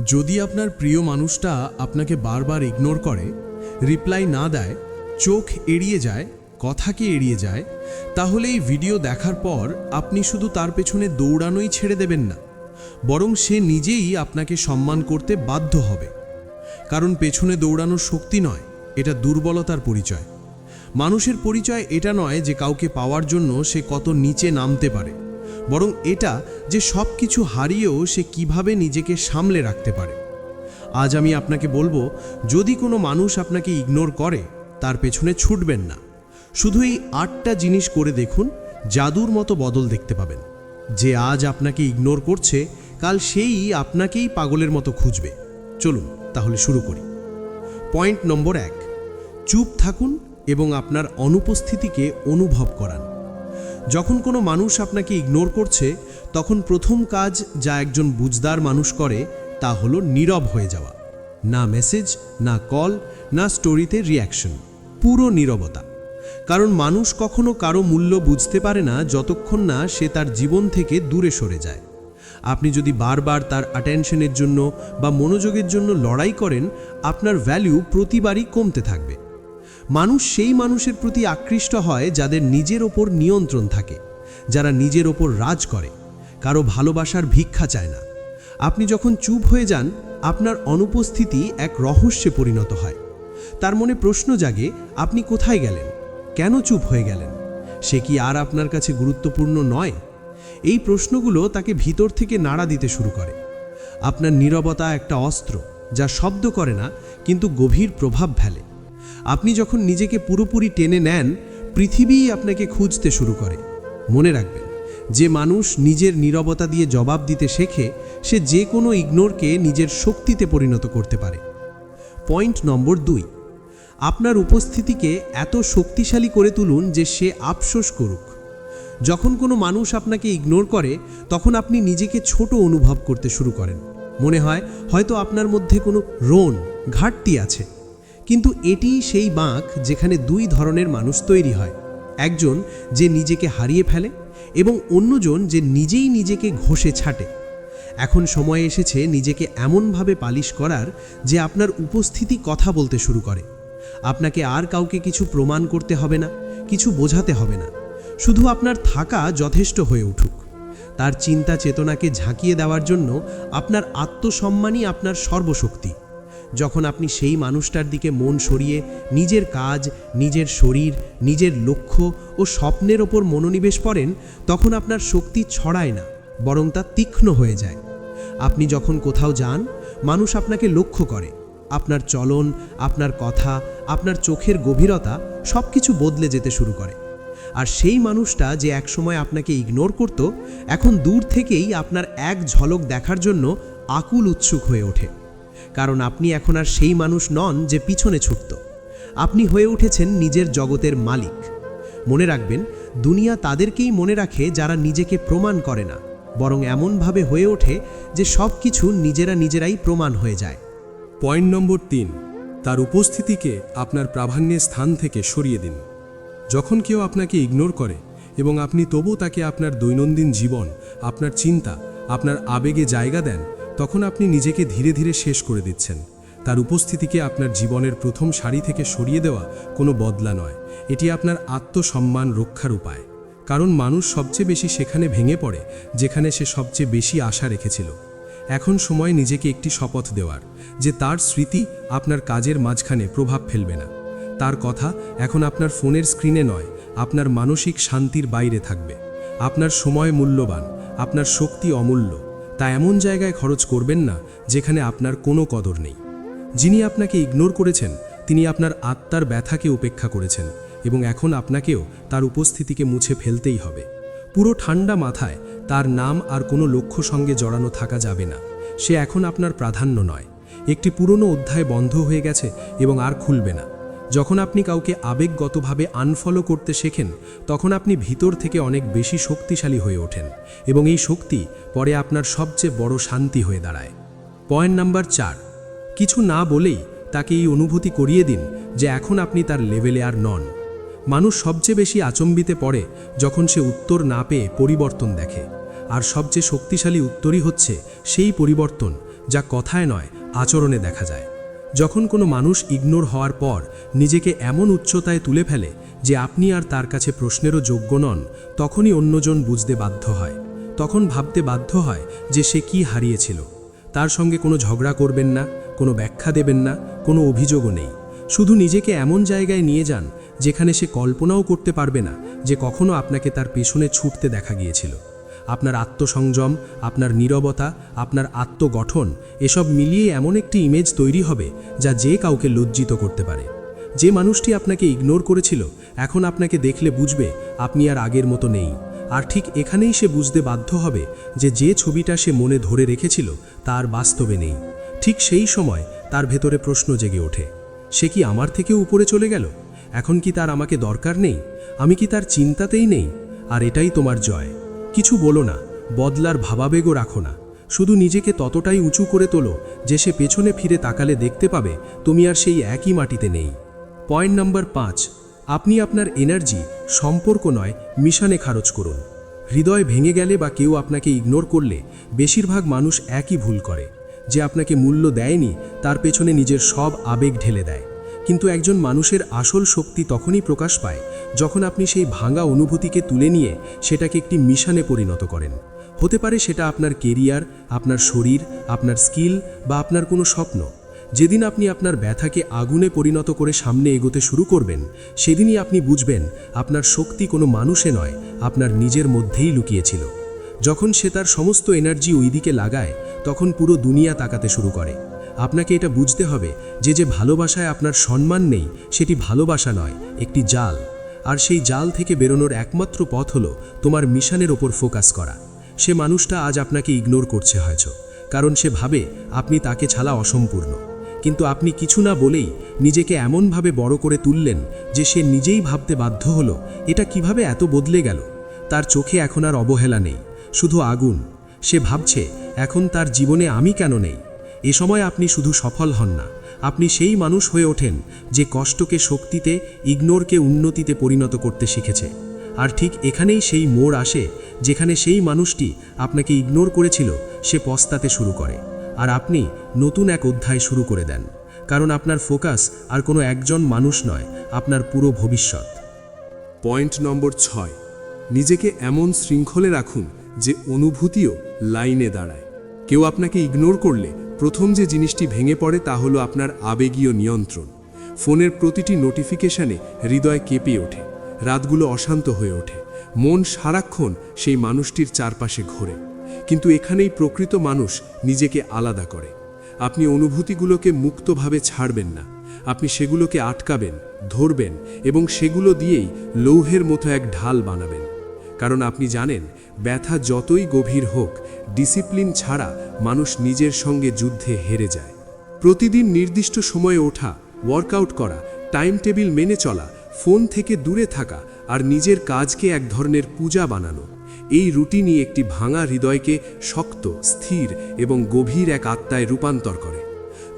যদি আপনার প্রিয় মানুষটা আপনাকে বারবার ইগনোর করে, রিপ্লাই না দেয়, চোখ এড়িয়ে যায়, কথাকে এড়িয়ে যায়, তাহলে এই ভিডিও দেখার পর আপনি শুধু তার পেছনে দৌড়ানোই ছেড়ে দেবেন না, বরং সে নিজেই আপনাকে সম্মান করতে বাধ্য হবে। কারণ পেছনে দৌড়ানোর শক্তি নয়, এটা দুর্বলতার পরিচয়। মানুষের পরিচয় এটা নয় যে কাউকে পাওয়ার জন্য সে কত নিচে নামতে পারে, বরং এটা যে সব কিছু হারিয়েও সে কিভাবে নিজেকে সামলে রাখতে পারে। আজ আমি আপনাকে বলবো, যদি কোনো মানুষ আপনাকে ইগনোর করে, তার পেছনে ছুটবেন না। শুধু এই 8টা জিনিস করে দেখুন, জাদুর মতো বদল দেখতে পাবেন। যে আজ আপনাকে ইগনোর করছে, কাল সেই আপনাকেই পাগলের মতো খুঁজবে। চলুন তাহলে শুরু করি। পয়েন্ট নম্বর 1, চুপ থাকুন এবং আপনার অনুপস্থিতিকে অনুভব করান। যখন কোনো মানুষ আপনাকে ইগনোর করছে, তখন প্রথম কাজ যা একজন বুঝদার মানুষ করে তা হলো নীরব হয়ে যাওয়া। না মেসেজ, না কল, না স্টোরিতে রিঅ্যাকশন, পুরো নীরবতা। কারণ মানুষ কখনো কারো মূল্য বুঝতে পারে না যতক্ষণ না সে তার জীবন থেকে দূরে সরে যায়। আপনি যদি বারবার তার অ্যাটেনশনের জন্য বা মনোযোগের জন্য লড়াই করেন, আপনার ভ্যালু প্রতিবারই কমতে থাকবে। মানুষ সেই মানুষের প্রতি আকৃষ্ট হয় যাদের নিজের ওপর নিয়ন্ত্রণ থাকে, যারা নিজের ওপর রাজ করে, কারো ভালোবাসার ভিক্ষা চায় না। আপনি যখন চুপ হয়ে যান, আপনার অনুপস্থিতি এক রহস্যে পরিণত হয়। তার মনে প্রশ্ন জাগে, আপনি কোথায় গেলেন? কেন চুপ হয়ে গেলেন? সে কি আর আপনার কাছে গুরুত্বপূর্ণ নয়? এই প্রশ্নগুলো তাকে ভিতর থেকে নাড়া দিতে শুরু করে। আপনার নীরবতা একটা অস্ত্র, যা শব্দ করে না কিন্তু গভীর প্রভাব ফেলে। আপনি যখন নিজেকে পুরোপুরি টেনে নেন, পৃথিবীই আপনাকে খুঁজতে শুরু করে। মনে রাখবেন, যে মানুষ নিজের নীরবতা দিয়ে জবাব দিতে শেখে, সে যে কোনো ইগনোরকে নিজের শক্তিতে পরিণত করতে পারে। পয়েন্ট নম্বর 2, আপনার উপস্থিতিকে এত শক্তিশালী করে তুলুন যে সে আফসোস করুক। যখন কোনো মানুষ আপনাকে ইগনোর করে, তখন আপনি নিজেকে ছোট অনুভব করতে শুরু করেন। মনে হয় হয়তো আপনার মধ্যে কোনো ঘাটতি আছে। কিন্তু এটি সেই বাঁক যেখানে 2 ধরনের মানুষ তৈরি হয়। একজন যে নিজেকে হারিয়ে ফেলে এবং অন্যজন যে নিজেই নিজেকে ঘষে ছাটে। এখন সময় এসেছে নিজেকে এমনভাবে পালিশ করার যে আপনার উপস্থিতি কথা বলতে শুরু করে। আপনাকে আর কাউকে কিছু প্রমাণ করতে হবে না, কিছু বোঝাতে হবে না। শুধু আপনার থাকা যথেষ্ট হয়ে উঠুক। তার চিন্তা চেতনাকে ঝাঁকিয়ে দেওয়ার জন্য আপনার আত্মসম্মানই আপনার সর্বশক্তি। যখন আপনি সেই মানুষটার দিকে মন সরিয়ে নিজের কাজ, নিজের শরীর, নিজের লক্ষ্য ও স্বপ্নের ওপর মনোনিবেশ করেন, তখন আপনার শক্তি ছড়ায় না, বরং তা তীক্ষ্ণ হয়ে যায়। আপনি যখন কোথাও যান, মানুষ আপনাকে লক্ষ্য করে। আপনার চলন, আপনার কথা, আপনার চোখের গভীরতা সব কিছু বদলে যেতে শুরু করে। আর সেই মানুষটা যে একসময় আপনাকে ইগনোর করত, এখন দূর থেকেই আপনার এক ঝলক দেখার জন্য আকুল উৎসুক হয়ে ওঠে। কারণ আপনি এখন আর সেই মানুষ নন যে পিছনে ছুটত। আপনি হয়ে উঠেছেন নিজের জগতের মালিক। মনে রাখবেন, দুনিয়া তাদেরকেই মনে রাখে যারা নিজেকে প্রমাণ করে না, বরং এমনভাবে হয়ে ওঠে যে সব কিছু নিজেরাই প্রমাণ হয়ে যায়। পয়েন্ট নম্বর 3, তার উপস্থিতিকে আপনার প্রাধান্যের স্থান থেকে সরিয়ে দিন। যখন কেউ আপনাকে ইগনোর করে এবং আপনি তবু তাকে আপনার দৈনন্দিন জীবন, আপনার চিন্তা, আপনার আবেগে জায়গা দেন, তখন আপনি নিজেকে ধীরে ধীরে শেষ করে দিচ্ছেন। তার উপস্থিতিকে আপনার জীবনের প্রথম সারি থেকে সরিয়ে দেওয়া কোনো বদলা নয়, এটি আপনার আত্মসম্মান রক্ষার উপায়। কারণ মানুষ সবচেয়ে বেশি সেখানে ভেঙে পড়ে যেখানে সে সবচেয়ে বেশি আশা রেখেছিল। এখন সময় নিজেকে একটি শপথ দেওয়ার, যে তার স্মৃতি আপনার কাজের মাঝখানে প্রভাব ফেলবে না। তার কথা এখন আপনার ফোনের স্ক্রিনে নয়, আপনার মানসিক শান্তির বাইরে থাকবে। আপনার সময় মূল্যবান, আপনার শক্তি অমূল্য। তা এমন জায়গায় খরচ করবেন না যেখানে আপনার কোনো কদর নেই। যিনি আপনাকে ইগনোর করেছেন, তিনি আপনার আত্মার ব্যথাকে উপেক্ষা করেছেন এবং এখন আপনাকেও তার উপস্থিতিকে মুছে ফেলতেই হবে। পুরো ঠান্ডা মাথায় তার নাম আর কোনো লক্ষ্য সঙ্গে জড়ানো থাকা যাবে না। সে এখন আপনার প্রাধান্য নয়। একটি পুরনো অধ্যায় বন্ধ হয়ে গেছে এবং আর খুলবে না। যখন আপনি কাউকে আবেগগতভাবে আনফলো করতে শেখেন, তখন আপনি ভিতর থেকে অনেক বেশি শক্তিশালী হয়ে ওঠেন এবং এই শক্তি পরে আপনার সবচেয়ে বড় শান্তি হয়ে দাঁড়ায়। পয়েন্ট নাম্বার 4, কিছু না বলেই তাকে এই অনুভূতি করিয়ে দিন যে এখন আপনি তার লেভেলে আর নন। মানুষ সবচেয়ে বেশি আচম্বিতে পড়ে যখন সে উত্তর না পেয়ে পরিবর্তন দেখে। আর সবচেয়ে শক্তিশালী উত্তরই হচ্ছে সেই পরিবর্তন যা কথায় নয় আচরণে দেখা যায়। যখন কোনো মানুষ ইগনোর হওয়ার পর নিজেকে এমন উচ্চতায় তুলে ফেলে যে আপনি আর তার কাছে প্রশ্নেরও যোগ্য নন, তখনই অন্যজন বুঝতে বাধ্য হয়। তখন ভাবতে বাধ্য হয় যে সে কি হারিয়েছিল। তার সঙ্গে কোনো ঝগড়া করবেন না, কোনো ব্যাখ্যা দেবেন না, কোনো অভিযোগও নেই। শুধু নিজেকে এমন জায়গায় নিয়ে যান যেখানে সে কল্পনাও করতে পারবে না যে কখনো আপনাকে তার পেছনে ছুটতে দেখা গিয়েছিল। আপনার আত্মসংযম, আপনার নীরবতা, আপনার আত্মগঠন এসব মিলিয়ে এমন একটি ইমেজ তৈরি হবে যা যে কাউকে লজ্জিত করতে পারে। যে মানুষটি আপনাকে ইগনোর করেছিল এখন আপনাকে দেখলে বুঝবে আপনি আর আগের মতো নেই। আর ঠিক এখানেই সে বুঝতে বাধ্য হবে যে ছবিটা সে মনে ধরে রেখেছিল তার বাস্তবে নেই। ঠিক সেই সময় তার ভেতরে প্রশ্ন জেগে ওঠে, সে কি আমার থেকে উপরে চলে গেল? এখন কি তার আমাকে দরকার নেই? আমি কি তার চিন্তাতেই নেই? আর এটাই তোমার জয়। কিছু বলো না, বদলার ভাবাবেগও রাখো না, শুধু নিজেকে ততটাই উঁচু করে তোলো যে সে পেছনে ফিরে তাকালে দেখতে পাবে তুমি আর সেই একই মাটিতে নেই। পয়েন্ট নাম্বার 5, আপনি আপনার এনার্জি সম্পর্ক নয় মিশনে খরচ করুন। হৃদয় ভেঙে গেলে বা কেউ আপনাকে ইগনোর করলে বেশিরভাগ মানুষ একই ভুল করে, যে আপনাকে মূল্য দেয়নি তার পেছনে নিজের সব আবেগ ঢেলে দেয়। কিন্তু একজন মানুষের আসল শক্তি তখনই প্রকাশ পায় যখন আপনি সেই ভাঙা অনুভূতিকে তুলে নিয়ে সেটাকে একটি মিশনে পরিণত করেন। হতে পারে সেটা আপনার কেরিয়ার, আপনার শরীর, আপনার স্কিল বা আপনার কোনো স্বপ্ন। যেদিন আপনি আপনার ব্যথাকে আগুনে পরিণত করে সামনে এগোতে শুরু করবেন, সেদিনই আপনি বুঝবেন আপনার শক্তি কোনো মানুষে নয়, আপনার নিজের মধ্যেই লুকিয়েছিল। যখন সে তার সমস্ত এনার্জি ওই দিকে লাগায় তখন পুরো দুনিয়া তাকাতে শুরু করে। আপনাকে এটা বুঝতে হবে যে ভালোবাসায় আপনার সম্মান নেই সেটি ভালোবাসা নয়, একটি জাল। আর সেই জাল থেকে বেরোনোর একমাত্র পথ হলো তোমার মিশনের ওপর ফোকাস করা। সে মানুষটা আজ আপনাকে ইগনোর করছে হয়তো কারণ সে ভাবে আপনি তাকে ছাড়া অসম্পূর্ণ। কিন্তু আপনি কিছু না বলেই নিজেকে এমনভাবে বড় করে তুললেন যে সে নিজেই ভাবতে বাধ্য হলো এটা কিভাবে এত বদলে গেল। তার চোখে এখন আর অবহেলা নেই, শুধু আগুন। সে ভাবছে এখন তার জীবনে আমি কেন নেই। এ সময় আপনি শুধু সফল হন না, আপনি সেই মানুষ হয়ে ওঠেন যে কষ্টকে শক্তিতে, ইগনোরকে উন্নতিতে পরিণত করতে শিখেছে। আর ঠিক এখানেই সেই মোড় আসে যেখানে সেই মানুষটি আপনাকে ইগনোর করেছিল সে পস্তাতে শুরু করে, আর আপনি নতুন এক অধ্যায় শুরু করে দেন। কারণ আপনার ফোকাস আর কোনো একজন মানুষ নয়, আপনার পুরো ভবিষ্যৎ। পয়েন্ট নম্বর 6, নিজেকে এমন শৃঙ্খলে রাখুন যে অনুভূতিও লাইনে দাঁড়ায়। কেউ আপনাকে ইগনোর করলে প্রথম যে জিনিসটি ভেঙে পড়ে তা হলো আপনার আবেগীয় নিয়ন্ত্রণ। ফোনের প্রতিটি নোটিফিকেশনে হৃদয় কেঁপে ওঠে, রাতগুলো অশান্ত হয়ে ওঠে, মন সারাক্ষণ সেই মানুষটির চারপাশে ঘোরে। কিন্তু এখানেই প্রকৃত মানুষ নিজেকে আলাদা করে। আপনি অনুভূতিগুলোকে মুক্তভাবে ছাড়বেন না, আপনি সেগুলোকে আটকাবেন, ধরবেন এবং সেগুলো দিয়েই লৌহের মতো এক ঢাল বানাবেন। কারণ আপনি জানেন ব্যথা যতই গভীর হোক, ডিসিপ্লিন ছাড়া মানুষ নিজের সঙ্গে যুদ্ধে হেরে যায়। প্রতিদিন নির্দিষ্ট সময়ে ওঠা, ওয়ার্কআউট করা, টাইম টেবিল মেনে চলা, ফোন থেকে দূরে থাকা আর নিজের কাজকে এক ধরনের পূজা বানানো, এই রুটিনই একটি ভাঙা হৃদয়কে শক্ত, স্থির এবং গভীর এক আত্মায় রূপান্তর করে।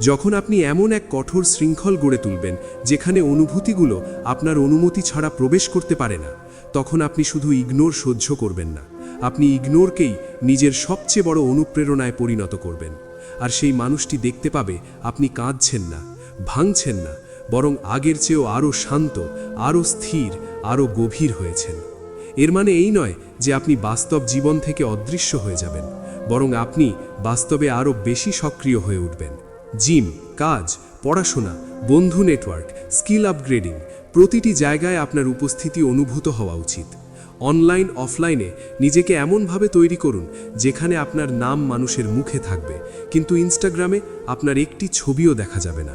যখন আপনি এমন এক কঠোর শৃঙ্খল গড়ে তুলবেন যেখানে অনুভূতিগুলো আপনার অনুমতি ছাড়া প্রবেশ করতে পারে না, তখন আপনি শুধু ইগনোর সহ্য করবেন না, আপনি ইগনোরকেই নিজের সবচেয়ে বড় অনুপ্রেরণায় পরিণত করবেন। আর সেই মানুষটি দেখতে পাবে আপনি কাঁদছেন না, ভাঙছেন না, বরং আগের চেয়েও আরও শান্ত, আরও স্থির, আরও গভীর হয়েছেন। এর মানে এই নয় যে আপনি বাস্তব জীবন থেকে অদৃশ্য হয়ে যাবেন, বরং আপনি বাস্তবে আরও বেশি সক্রিয় হয়ে উঠবেন। জিম, কাজ, পড়াশোনা, বন্ধু নেটওয়ার্ক, স্কিল আপগ্রেডিং, প্রতিটি জায়গায় আপনার উপস্থিতি অনুভূত হওয়া উচিত। অনলাইন, অফলাইনে নিজেকে এমনভাবে তৈরি করুন যেখানে আপনার নাম মানুষের মুখে থাকবে, কিন্তু ইনস্টাগ্রামে আপনার একটি ছবিও দেখা যাবে না।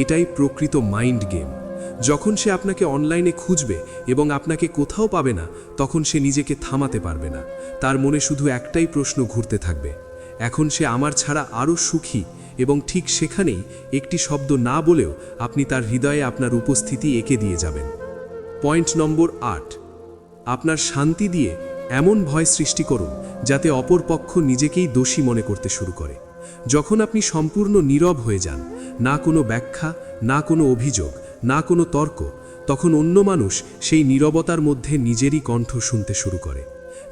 এটাই প্রকৃত মাইন্ড গেম। যখন সে আপনাকে অনলাইনে খুঁজবে এবং আপনাকে কোথাও পাবে না, তখন সে নিজেকে থামাতে পারবে না। তার মনে শুধু একটাই প্রশ্ন ঘুরতে থাকবে, এখন সে আমার ছাড়া আরও সুখী। এবং ঠিক সেখানেই একটি শব্দ না বলেও আপনি তার হৃদয়ে আপনার উপস্থিতি এঁকে দিয়ে যাবেন। পয়েন্ট নম্বর 8, আপনার শান্তি দিয়ে এমন ভয় সৃষ্টি করুন যাতে অপর পক্ষ নিজেকেই দোষী মনে করতে শুরু করে। যখন আপনি সম্পূর্ণ নীরব হয়ে যান, না কোনো ব্যাখ্যা, না কোনো অভিযোগ, না কোনো তর্ক, তখন অন্য মানুষ সেই নীরবতার মধ্যে নিজেরই কণ্ঠ শুনতে শুরু করে।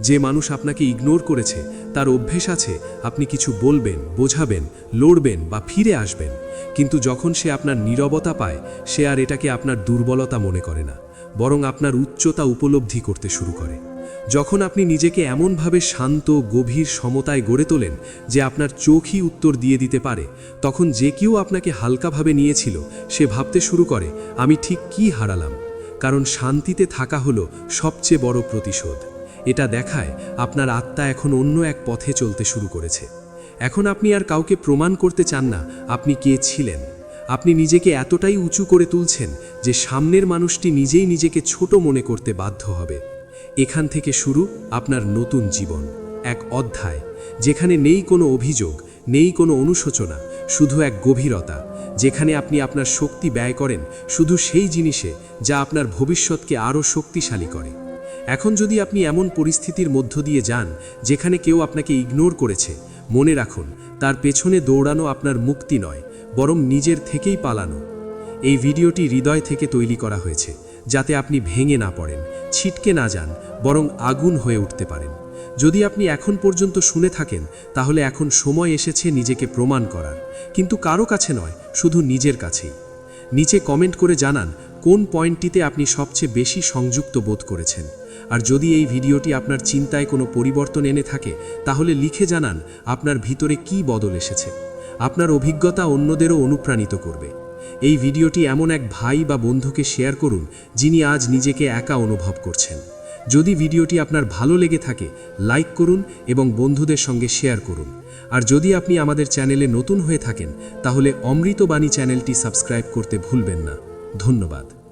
যে মানুষ আপনাকে ইগনোর করেছে তার অভ্যেস আছে আপনি কিছু বলবেন, বোঝাবেন, লড়বেন বা ফিরে আসবেন, কিন্তু যখন সে আপনার নীরবতা পায় সে আর এটাকে আপনার দুর্বলতা মনে করে না, বরং আপনার উচ্চতা উপলব্ধি করতে শুরু করে। যখন আপনি নিজেকে এমনভাবে শান্ত, গভীর সমতায় গড়ে তোলেন যে আপনার চোখই উত্তর দিয়ে দিতে পারে, তখন যে কেউ আপনাকে হালকাভাবে নিয়েছিল সে ভাবতে শুরু করে আমি ঠিক কি হারালাম। কারণ শান্তিতে থাকা হলো সবচেয়ে বড় প্রতিশোধ। এটা দেখায় আপনার আত্মা এখন অন্য এক পথে চলতে শুরু করেছে। এখন আপনি আর কাউকে প্রমাণ করতে চান না আপনি কে ছিলেন। আপনি নিজেকে এতটাই উঁচু করে তুলছেন যে সামনের মানুষটি নিজেই নিজেকে ছোট মনে করতে বাধ্য হবে। এখান থেকে শুরু আপনার নতুন জীবন, এক অধ্যায় যেখানে নেই কোনো অভিযোগ, নেই কোনো অনুশোচনা, শুধু এক গভীরতা, যেখানে আপনি আপনার শক্তি ব্যয় করেন শুধু সেই জিনিসে যা আপনার ভবিষ্যৎকে আরও শক্তিশালী করে। এখন যদি আপনি এমন পরিস্থিতির মধ্য দিয়ে যান যেখানে কেউ আপনাকে ইগনোর করেছে, মনে রাখুন তার পেছনে দৌড়ানো আপনার মুক্তি নয়, বরং নিজের থেকেই পালানো। এই ভিডিওটি হৃদয় থেকে তৈরি করা হয়েছে যাতে আপনি ভেঙে না পড়েন, ছিটকে না যান, বরং আগুন হয়ে উঠতে পারেন। যদি আপনি এখন পর্যন্ত শুনে থাকেন তাহলে এখন সময় এসেছে নিজেকে প্রমাণ করার, কিন্তু কারো কাছে নয়, শুধু নিজের কাছেই। নিচে কমেন্ট করে জানান কোন পয়েন্টটিতে আপনি সবচেয়ে বেশি সংযুক্ত বোধ করেছেন। আর যদি এই ভিডিওটি আপনার চিন্তায় কোনো পরিবর্তন এনে থাকে তাহলে লিখে জানান আপনার ভিতরে কি বদল এসেছে। আপনার অভিজ্ঞতা অন্যদেরও অনুপ্রাণিত করবে। এই ভিডিওটি এমন এক ভাই বা বন্ধুকে শেয়ার করুন যিনি আজ নিজেকে একা অনুভব করছেন। যদি ভিডিওটি আপনার ভালো লেগে থাকে লাইক করুন এবং বন্ধুদের সঙ্গে শেয়ার করুন। আর যদি আপনি আমাদের চ্যানেলে নতুন হয়ে থাকেন তাহলে অমৃতবাণী চ্যানেলটি সাবস্ক্রাইব করতে ভুলবেন না। ধন্যবাদ।